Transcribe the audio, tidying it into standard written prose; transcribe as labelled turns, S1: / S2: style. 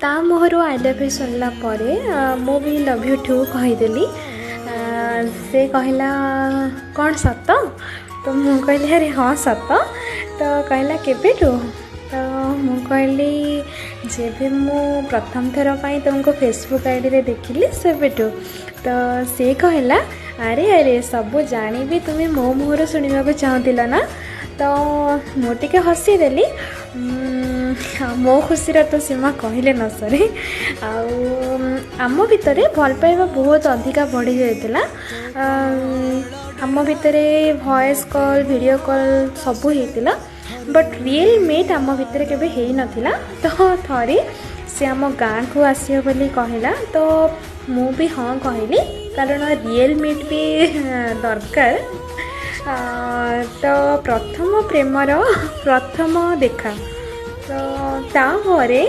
S1: ता मोहर I love you सुनला मु भी लव यू टू कहीदेली। से कहला कौन सत तो मु कहली अरे हाँ सत तो कहला केबेठू तो मु कहली जेबे मु प्रथम थर पाई तुमको फेसबुक आईडी रे देखिली सेबेठू तो से कहला अरे अरे सबू जानी भी तुम्हें मो मुहर शुणा चाहूला ना तो मुझे हसीदेली। मो खुशी तो सीमा कहले न सरे आम भितर भल पाइबा बहुत अधिका बढ़ी जाता। आम भितर वॉइस कॉल वीडियो कॉल सब होता बट रियल मीट आम भितर केबे हे नथिला। तो थरे से आम गाँ को आसियो बोली कहला तो मु भी हाँ कहली कारण रियल मीट भी दरकार। तो प्रथम प्रेमर प्रथम देखा तो तापरे